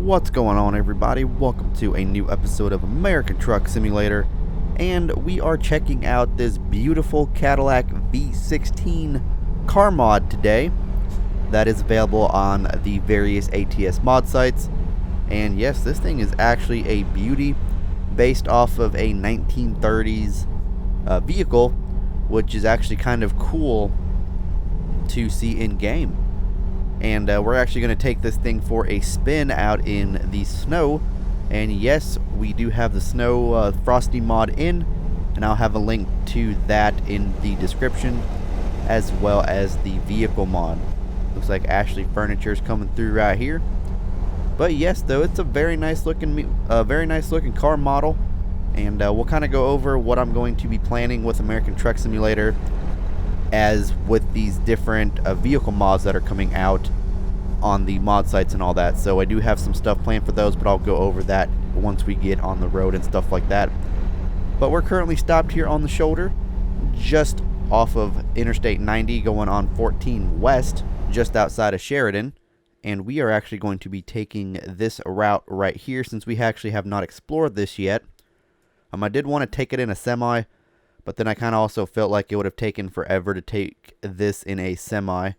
What's going on, everybody? Welcome to a new episode of American Truck Simulator, and we are checking out this beautiful Cadillac V16 car mod today that is available on the various ATS mod sites. And yes, this thing is actually a beauty, based off of a 1930s vehicle, which is actually kind of cool to see in game. And we're actually going to take this thing for a spin out in the snow. And yes, we do have the snow frosty mod in, and I'll have a link to that in the description, as well as the vehicle mod. Looks like Ashley Furniture is coming through right here. But yes, though, it's a very nice looking car model, and we'll kind of go over what I'm going to be planning with American Truck Simulator, as with these different vehicle mods that are coming out on the mod sites and all that. So I do have some stuff planned for those, but I'll go over that once we get on the road and stuff like that. But we're currently stopped here on the shoulder, just off of Interstate 90 going on 14 West, just outside of Sheridan. And we are actually going to be taking this route right here, since we actually have not explored this yet. I did want to take it in a semi, but then I kind of also felt like it would have taken forever to take this in a semi.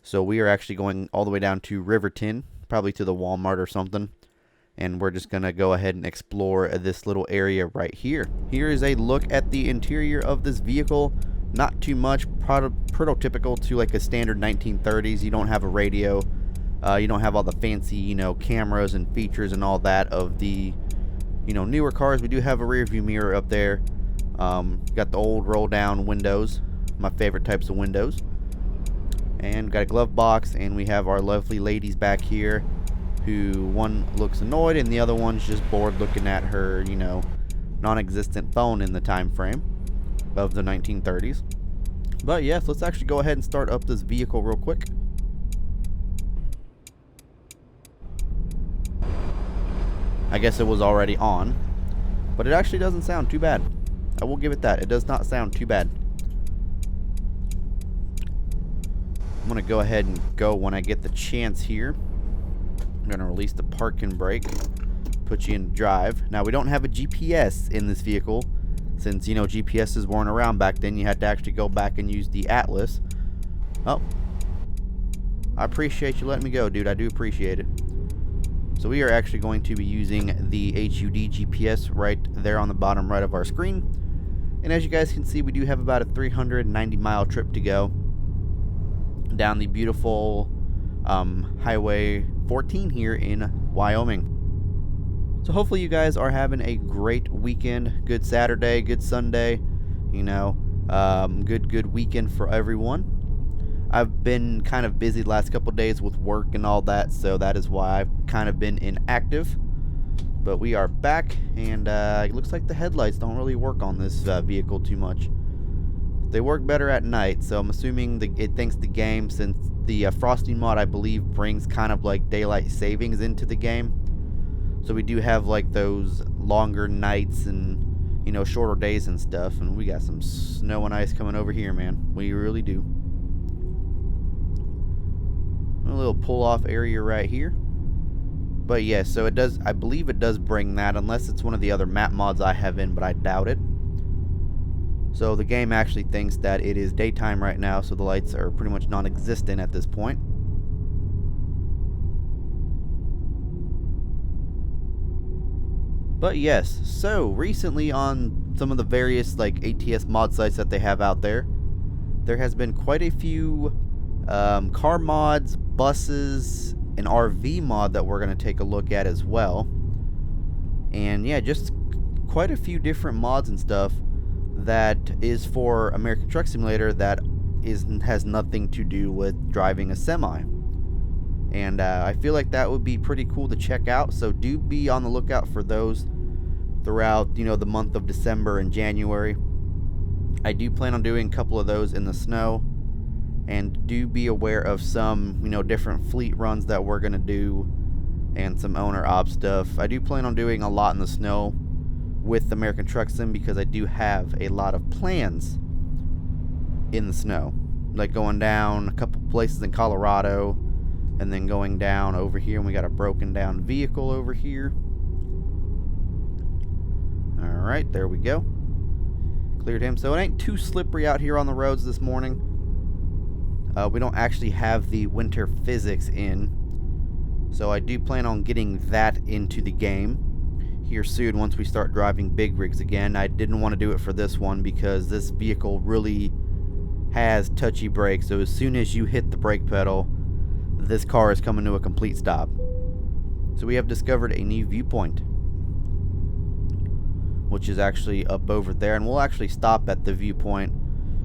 So we are actually going all the way down to Riverton, probably to the Walmart or something. And we're just going to go ahead and explore this little area right here. Here is a look at the interior of this vehicle. Not too much, prototypical to like a standard 1930s. You don't have a radio. You don't have all the fancy, cameras and features and all that of the, newer cars. We do have a rear view mirror up there. Got the old roll down windows, my favorite types of windows, and got a glove box, and we have our lovely ladies back here, who one looks annoyed and the other one's just bored looking at her non-existent phone in the time frame of the 1930s. But yes, let's actually go ahead and start up this vehicle real quick. I guess it was already on, but it actually doesn't sound too bad. I will give it that. It does not sound too bad. I'm going to go ahead and go when I get the chance here. I'm going to release the park and brake, put you in drive. Now, we don't have a GPS in this vehicle, since, GPSs weren't around back then. You had to actually go back and use the Atlas. Oh. I appreciate you letting me go, dude. I do appreciate it. So we are actually going to be using the HUD GPS right there on the bottom right of our screen. And as you guys can see, we do have about a 390-mile trip to go down the beautiful Highway 14 here in Wyoming. So hopefully you guys are having a great weekend. Good Saturday, good Sunday, good weekend for everyone. I've been kind of busy the last couple days with work and all that, so that is why I've kind of been inactive. But we are back, and it looks like the headlights don't really work on this vehicle too much. They work better at night, so I'm assuming it thanks to the game, since the Frosty mod, I believe, brings kind of like daylight savings into the game. So we do have like those longer nights and, shorter days and stuff. And we got some snow and ice coming over here, man. We really do. A little pull-off area right here. But yes, so it does, I believe it does bring that, unless it's one of the other map mods I have in, but I doubt it. So the game actually thinks that it is daytime right now, so the lights are pretty much non-existent at this point. But yes, so recently on some of the various like ATS mod sites that they have out there, there has been quite a few car mods, buses, an RV mod that we're going to take a look at as well. And yeah, just quite a few different mods and stuff that is for American Truck Simulator that has nothing to do with driving a semi. And I feel like that would be pretty cool to check out, so do be on the lookout for those throughout the month of December and January. I do plan on doing a couple of those in the snow. And do be aware of some, different fleet runs that we're going to do, and some owner op stuff. I do plan on doing a lot in the snow with American Truck Sim, because I do have a lot of plans in the snow. Like going down a couple places in Colorado, And then going down over here, and we got a broken down vehicle over here. Alright, there we go. Cleared him. So it ain't too slippery out here on the roads this morning. We don't actually have the winter physics in. So I do plan on getting that into the game here soon once we start driving big rigs again. I didn't want to do it for this one because this vehicle really has touchy brakes. So as soon as you hit the brake pedal, this car is coming to a complete stop. So we have discovered a new viewpoint, which is actually up over there, and we'll actually stop at the viewpoint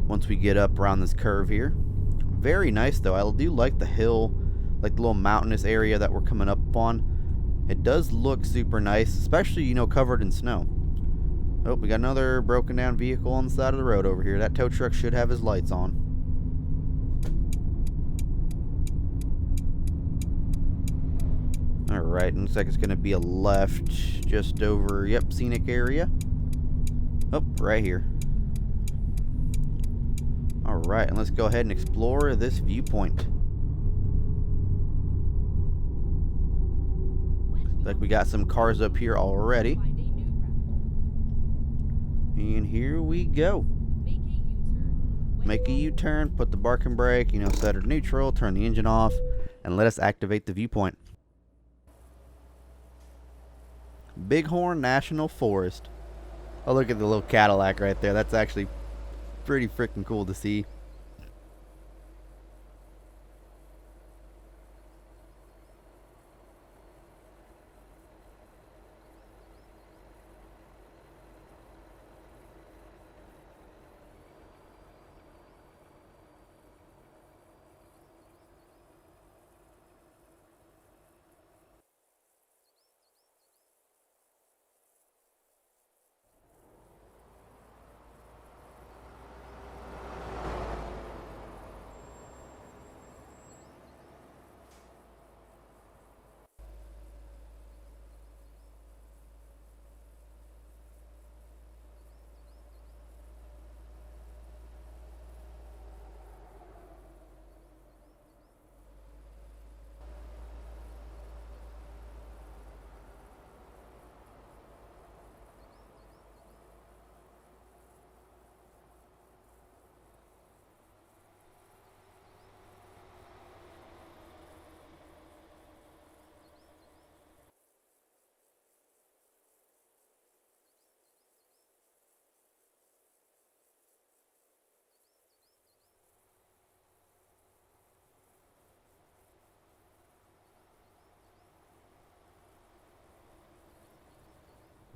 once we get up around this curve here. Very nice though. I do like the hill, like the little mountainous area that we're coming up on. It does look super nice, especially, you know, covered in snow. Oh, we got another broken down vehicle on the side of the road over here. That tow truck should have his lights on. Alright, looks like it's going to be a left just over, yep, scenic area. Oh, right here. Alright, and let's go ahead and explore this viewpoint. Looks like we got some cars up here already. And here we go. Make a U-turn, put the parking brake, you know, set it neutral, turn the engine off, and let us activate the viewpoint. Bighorn National Forest. Oh, look at the little Cadillac right there. That's actually pretty freaking cool to see.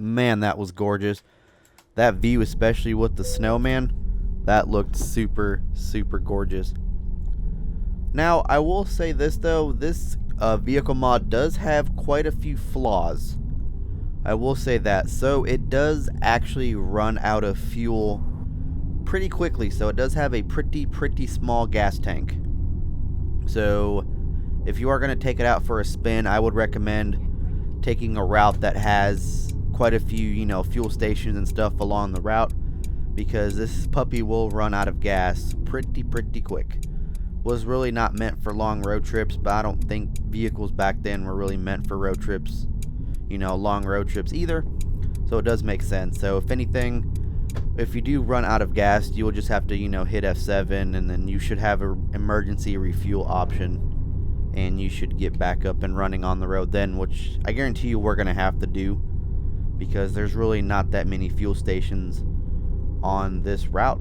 Man, that was gorgeous. That view, especially with the snowman, that looked super, super gorgeous. Now, I will say this though, this vehicle mod does have quite a few flaws. I will say that. So it does actually run out of fuel pretty quickly. So it does have a pretty small gas tank. So if you are going to take it out for a spin, I would recommend taking a route that has quite a few, you know, fuel stations and stuff along the route, because this puppy will run out of gas pretty quick. Was really not meant for long road trips, but I don't think vehicles back then were really meant for road trips, you know, long road trips either. So it does make sense. So if anything, if you do run out of gas, you will just have to, you know, hit F7, and then you should have an emergency refuel option, and you should get back up and running on the road then, which I guarantee you we're going to have to do, because there's really not that many fuel stations on this route.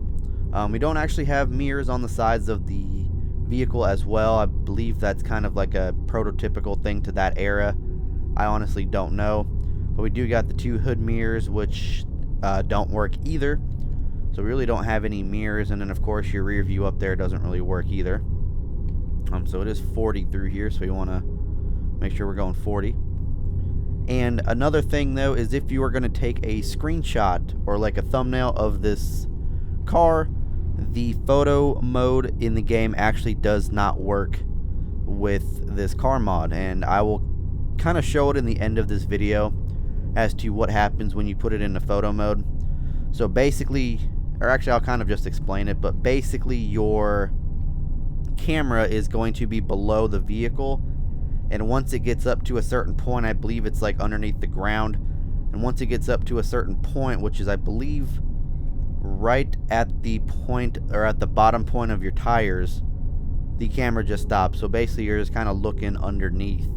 We don't actually have mirrors on the sides of the vehicle as well. I believe that's kind of like a prototypical thing to that era. I honestly don't know. But we do got the two hood mirrors, which don't work either. So we really don't have any mirrors. And then of course your rear view up there doesn't really work either. So it is 40 through here, so you want to make sure we're going 40. And another thing though is if you are going to take a screenshot or like a thumbnail of this car, the photo mode in the game actually does not work with this car mod, and I will kind of show it in the end of this video as to what happens when you put it into photo mode. So basically, or actually I'll kind of just explain it, but basically your camera is going to be below the vehicle, and once it gets up to a certain point, I believe it's like underneath the ground, and once it gets up to a certain point, which is I believe right at the point or at the bottom point of your tires, the camera just stops. So basically you're just kind of looking underneath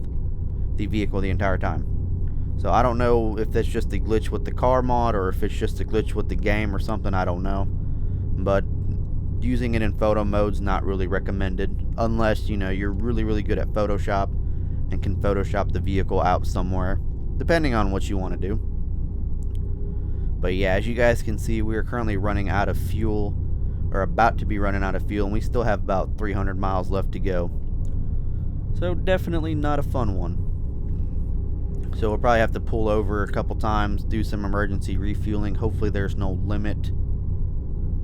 the vehicle the entire time. So I don't know if that's just a glitch with the car mod or if it's just a glitch with the game or something, I don't know. But using it in photo mode's not really recommended unless, you know, you're really good at Photoshop and can Photoshop the vehicle out somewhere, depending on what you want to do. But yeah, as you guys can see, we are currently running out of fuel, or about to be running out of fuel, and we still have about 300 miles left to go. So definitely not a fun one. So we'll probably have to pull over a couple times, do some emergency refueling. Hopefully there's no limit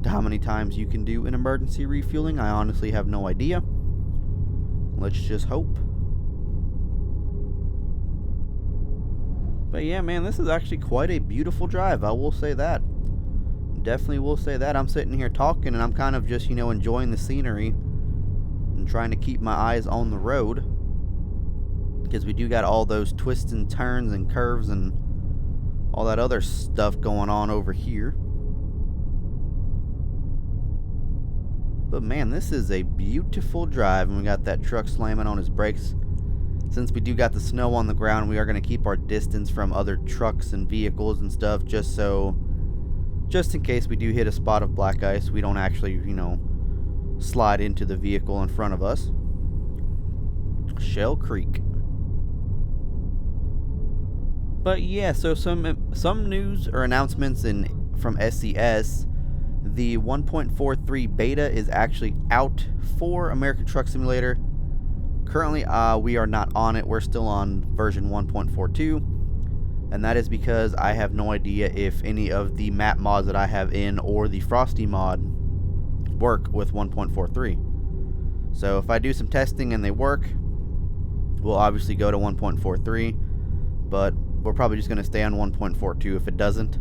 to how many times you can do an emergency refueling. I honestly have no idea. Let's just hope. But yeah, man, this is actually quite a beautiful drive. I will say that. Definitely will say that. I'm sitting here talking and I'm kind of just, you know, enjoying the scenery and trying to keep my eyes on the road, because we do got all those twists and turns and curves and all that other stuff going on over here. But man, this is a beautiful drive, and we got that truck slamming on his brakes. Since we do got the snow on the ground, we are going to keep our distance from other trucks and vehicles and stuff, just in case we do hit a spot of black ice, we don't actually, you know, slide into the vehicle in front of us. Shell Creek. But yeah, so some news or announcements from SCS. The 1.43 beta is actually out for American Truck Simulator. Currently, we are not on it. We're still on version 1.42, and that is because I have no idea if any of the map mods that I have in or the Frosty mod work with 1.43. So if I do some testing and they work, we'll obviously go to 1.43, but we're probably just going to stay on 1.42 if it doesn't.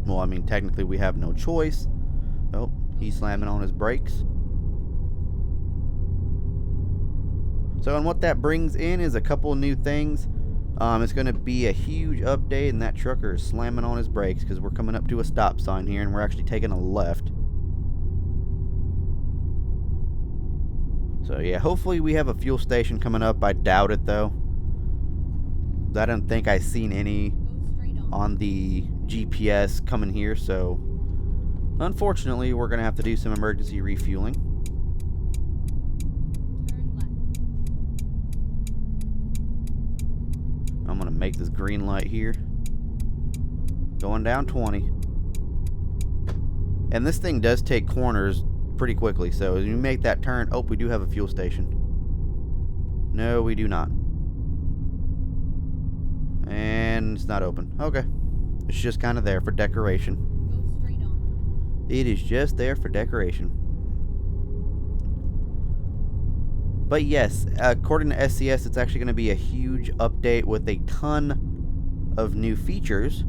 Well, I mean, technically we have no choice. Oh, he's slamming on his brakes. So, and what that brings in is a couple new things. It's going to be a huge update, and that trucker is slamming on his brakes because we're coming up to a stop sign here, and we're actually taking a left. So yeah, hopefully we have a fuel station coming up. I doubt it though. I don't think I've seen any on the GPS coming here, so unfortunately we're going to have to do some emergency refueling. I'm going to make this green light here. Going down 20. And this thing does take corners pretty quickly, so as you make that turn, oh, we do have a fuel station. No, we do not. And it's not open. Okay. It's just kind of there for decoration. Go straight on. It is just there for decoration. But yes, according to SCS, it's actually going to be a huge update with a ton of new features.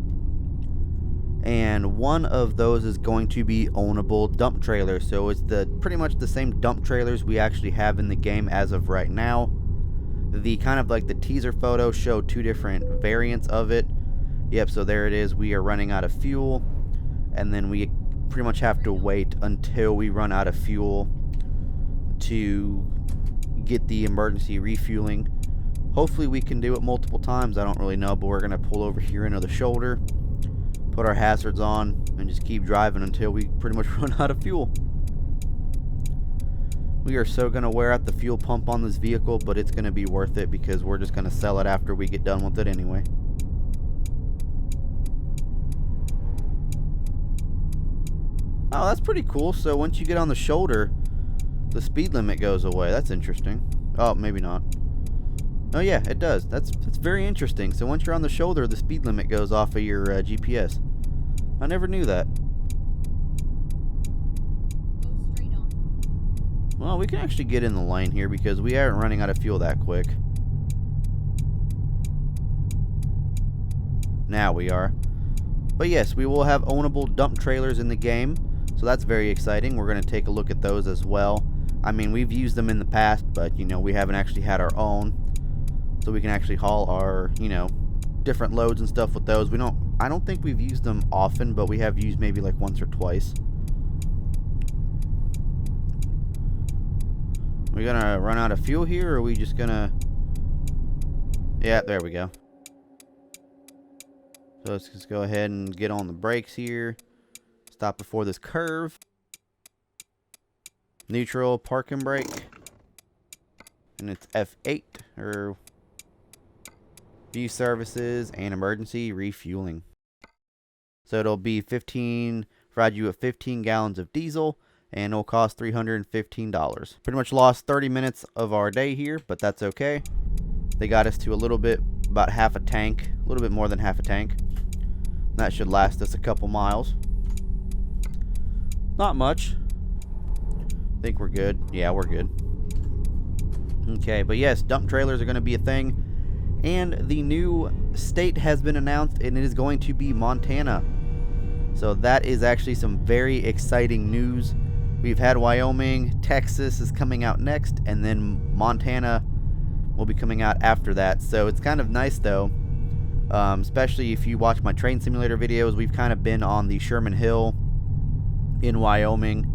And one of those is going to be ownable dump trailers. So it's pretty much the same dump trailers we actually have in the game as of right now. The kind of like the teaser photo showed two different variants of it. Yep, so there it is. We are running out of fuel, and then we pretty much have to wait until we run out of fuel to get the emergency refueling. Hopefully we can do it multiple times. I don't really know, but we're going to pull over here into the shoulder, put our hazards on, and just keep driving until we pretty much run out of fuel. We are so going to wear out the fuel pump on this vehicle, but it's going to be worth it because we're just going to sell it after we get done with it anyway. Oh, that's pretty cool. So once you get on the shoulder, the speed limit goes away. That's interesting. Oh, maybe not. Oh yeah, it does. That's very interesting. So once you're on the shoulder, the speed limit goes off of your GPS. I never knew that. Go straight on. Well, we can actually get in the lane here because we aren't running out of fuel that quick. Now we are. But yes, we will have ownable dump trailers in the game, so that's very exciting. We're going to take a look at those as well. I mean, we've used them in the past, but, you know, we haven't actually had our own. So we can actually haul our, you know, different loads and stuff with those. I don't think we've used them often, but we have used maybe like once or twice. We gonna run out of fuel here, or are we just gonna... Yeah, there we go. So let's just go ahead and get on the brakes here. Stop before this curve. Neutral, park and brake. And it's F8, or view services and emergency refueling. So it'll be provide you with 15 gallons of diesel, and it'll cost $315. Pretty much lost 30 minutes of our day here, but that's okay. They got us to a little bit, about half a tank, a little bit more than half a tank. That should last us a couple miles. Not much. I think we're good. Yeah, we're good. Okay, but yes, dump trailers are going to be a thing. And the new state has been announced, and it is going to be Montana. So that is actually some very exciting news. We've had Wyoming, Texas is coming out next, and then Montana will be coming out after that. So it's kind of nice, though, especially if you watch my train simulator videos. We've kind of been on the Sherman Hill in Wyoming,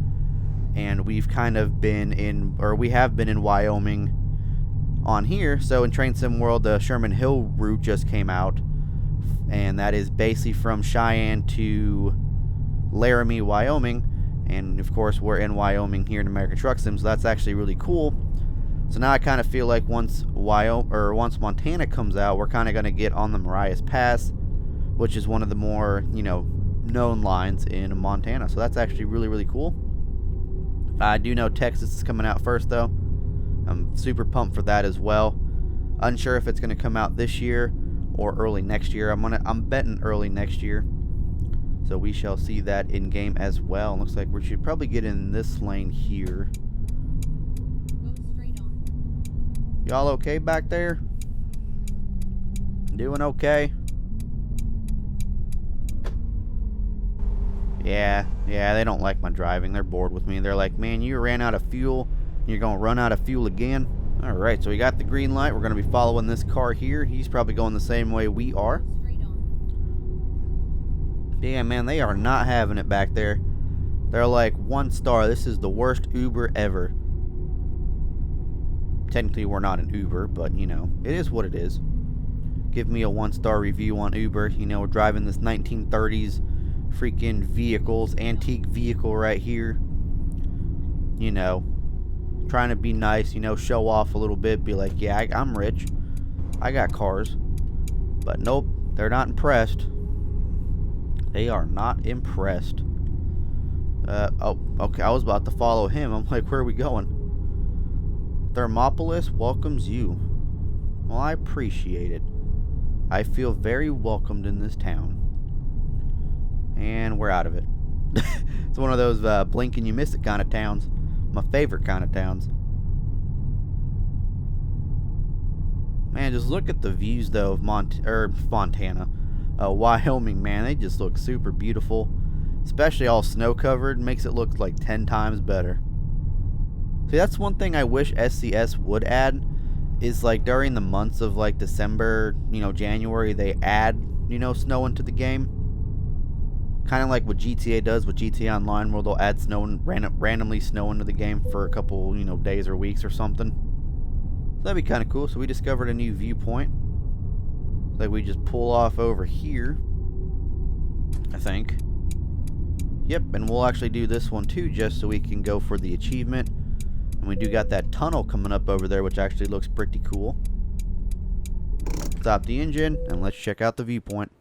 and we've kind of been in, or we have been in Wyoming on here. So in Train Sim World, the Sherman Hill route just came out, and that is basically from Cheyenne to Laramie, Wyoming. And of course, we're in Wyoming here in American Truck Sim, so that's actually really cool. So now I kind of feel like once Montana comes out, we're kind of going to get on the Marias Pass, which is one of the more, you know, known lines in Montana. So that's actually really, really cool. I do know Texas is coming out first, though. I'm super pumped for that as well. Unsure if it's going to come out this year or early next year. I'm betting early next year. So we shall see that in game as well. Looks like we should probably get in this lane here. Go straight on. Y'all okay back there? Doing okay? Yeah, they don't like my driving. They're bored with me. They're like, man, you ran out of fuel. You're going to run out of fuel again. Alright, so we got the green light. We're going to be following this car here. He's probably going the same way we are. Straight on. Yeah, man, they are not having it back there. They're like, 1 star. This is the worst Uber ever. Technically, we're not an Uber, but, you know, it is what it is. Give me a 1-star review on Uber. You know, we're driving this 1930s freaking vehicles, antique vehicle right here. You know, trying to be nice, you know, show off a little bit, be like, yeah, I'm rich, I got cars. But nope, they're not impressed. They are not impressed. Oh, okay, I was about to follow him. I'm like, where are we going? Thermopolis welcomes you. Well, I appreciate it. I feel very welcomed in this town. And we're out of it. It's one of those blink and you miss it kind of towns. My favorite kind of towns. Man, just look at the views though of Montana. Wyoming, man, they just look super beautiful. Especially all snow covered, makes it look like 10 times better. See, that's one thing I wish SCS would add, is like during the months of like December, you know, January, they add, you know, snow into the game. Kind of like what GTA does with GTA Online, where they'll add snow and randomly snow into the game for a couple, you know, days or weeks or something. So that'd be kind of cool. So we discovered a new viewpoint. Like we just pull off over here, I think. Yep, and we'll actually do this one too, just so we can go for the achievement. And we do got that tunnel coming up over there, which actually looks pretty cool. Stop the engine, and let's check out the viewpoint.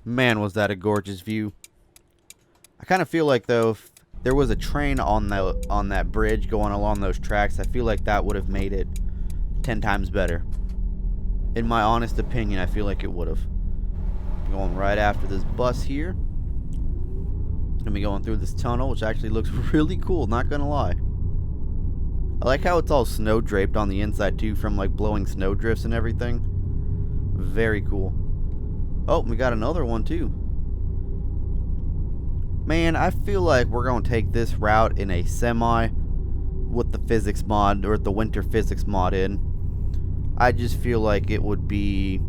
Man, was that a gorgeous view. I kind of feel like, though, if there was a train on that bridge going along those tracks, I feel like that would have made it 10 times better. In my honest opinion, I feel like it would have. Going right after this bus here. Gonna be going through this tunnel, which actually looks really cool, not gonna lie. I like how it's all snow draped on the inside too, from like blowing snow drifts and everything. Very cool. Oh, we got another one too. Man, I feel like we're gonna take this route in a semi with the physics mod, or the winter physics mod in. I just feel like it would be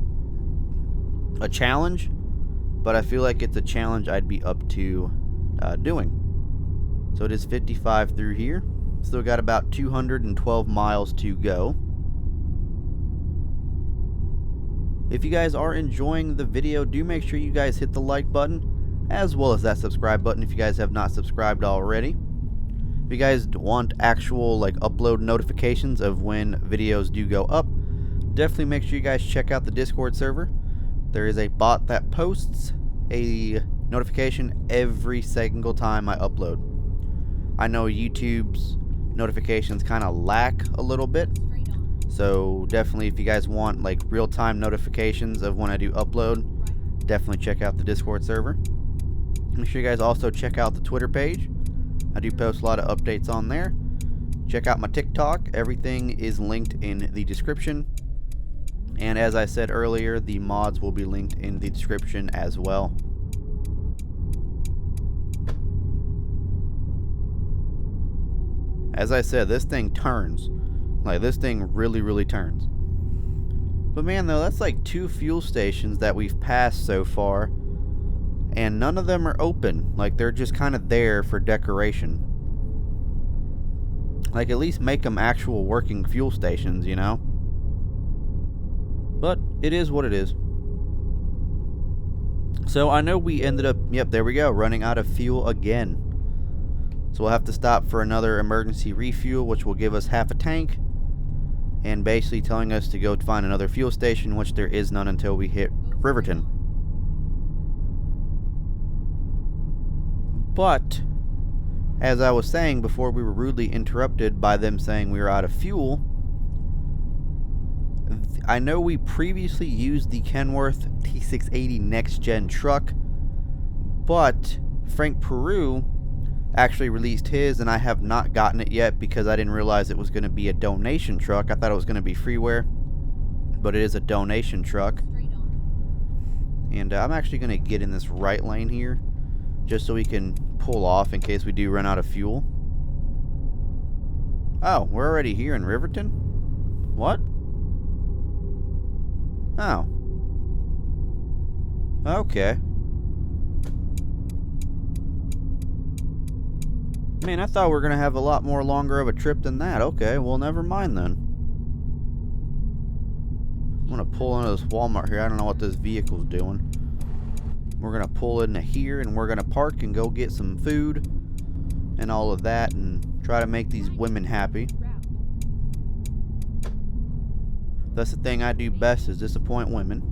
a challenge, but I feel like it's a challenge I'd be up to doing. So it is 55 through here. Still got about 212 miles to go. If you guys are enjoying the video, do make sure you guys hit the like button, as well as that subscribe button if you guys have not subscribed already. If you guys want actual like upload notifications of when videos do go up, definitely make sure you guys check out the Discord server. There is a bot that posts a notification every single time I upload. I know YouTube's notifications kind of lack a little bit, so definitely if you guys want like real-time notifications of when I do upload, definitely check out the Discord server. Make sure you guys also check out the Twitter page. I do post a lot of updates on there. Check out my TikTok. Everything is linked in the description. And as I said earlier, the mods will be linked in the description as well. As I said, this thing turns. Like, this thing really, really turns. But man, though, that's like 2 fuel stations that we've passed so far. And none of them are open. Like, they're just kind of there for decoration. Like, at least make them actual working fuel stations, you know? But it is what it is. So I know we ended up, yep, there we go, running out of fuel again. So we'll have to stop for another emergency refuel, which will give us half a tank. And basically telling us to go find another fuel station, which there is none until we hit Riverton. But, as I was saying before we were rudely interrupted by them saying we were out of fuel, I know we previously used the Kenworth T680 Next Gen truck, but Frank Peru actually released his, and I have not gotten it yet because I didn't realize it was going to be a donation truck. I thought it was going to be freeware, but it is a donation truck. And I'm actually going to get in this right lane here, just so we can pull off in case we do run out of fuel. Oh, we're already here in Riverton? What? Oh. Okay. Man, I thought we were going to have a lot more longer of a trip than that. Okay, well, never mind then. I'm going to pull into this Walmart here. I don't know what this vehicle's doing. We're going to pull into here and we're going to park and go get some food and all of that and try to make these women happy. That's the thing I do best, is disappoint women.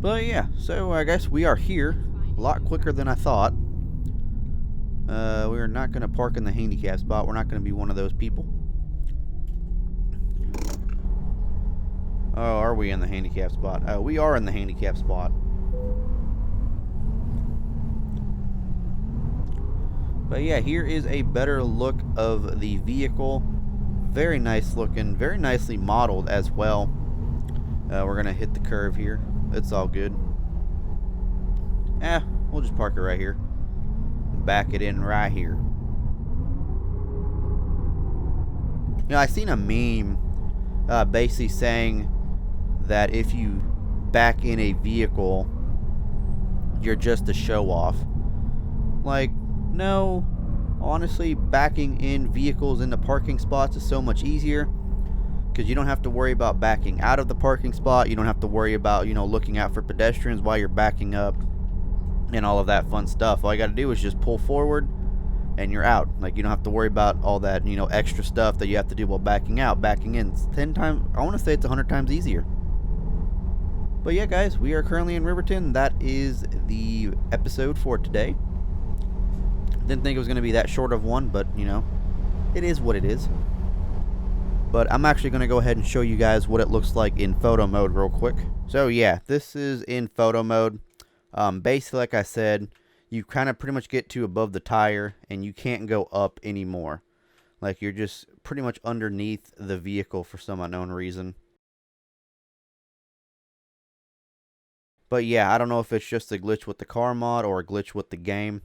But yeah, so I guess we are here a lot quicker than I thought. We are not going to park in the handicap spot. We're not going to be one of those people. Oh, are we in the handicap spot? Oh, we are in the handicap spot. But yeah, here is a better look of the vehicle. Very nice looking, very nicely modeled as well. We're going to hit the curve here. It's all good. We'll just park it right here. Back it in right here. You know, I seen a meme basically saying that if you back in a vehicle, you're just a show off. Like, no. Honestly, backing in vehicles into parking spots is so much easier, because you don't have to worry about backing out of the parking spot. You don't have to worry about, you know, looking out for pedestrians while you're backing up and all of that fun stuff. All you got to do is just pull forward and you're out. Like, you don't have to worry about all that, you know, extra stuff that you have to do while backing out. Backing in 10 times, I want to say it's 100 times easier. But yeah, guys, we are currently in Riverton. That is the episode for today. Didn't think it was going to be that short of one, but you know, it is what it is. But I'm actually going to go ahead and show you guys what it looks like in photo mode real quick. So yeah, this is in photo mode. Basically, like I said, you kind of pretty much get to above the tire and you can't go up anymore. Like you're just pretty much underneath the vehicle for some unknown reason. But yeah, I don't know if it's just a glitch with the car mod or a glitch with the game.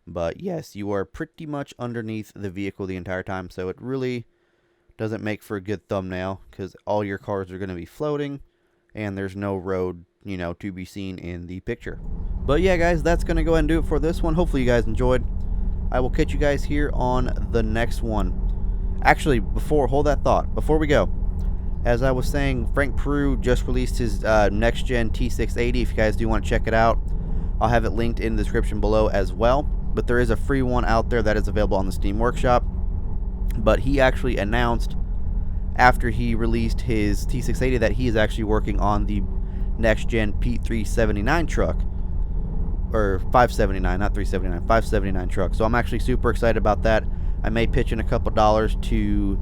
But yes, you are pretty much underneath the vehicle the entire time. So it really doesn't make for a good thumbnail because all your cars are going to be floating and there's no road, you know, to be seen in the picture. But yeah, guys, that's going to go ahead and do it for this one. Hopefully you guys enjoyed. I will catch you guys here on the next one. Actually, hold that thought. Before we go, as I was saying, Frank Peru just released his next-gen T680. If you guys do want to check it out, I'll have it linked in the description below as well. But there is a free one out there that is available on the Steam Workshop. But he actually announced after he released his T680 that he is actually working on the next-gen P379 truck. Or 579, not 379, 579 truck. So I'm actually super excited about that. I may pitch in a couple dollars to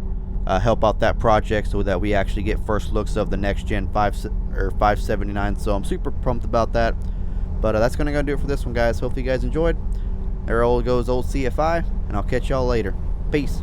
help out that project so that we actually get first looks of the next gen 579. So I'm super pumped about that. But that's going to do it for this one, guys. Hopefully you guys enjoyed. There goes old CFI, and I'll catch y'all later. Peace.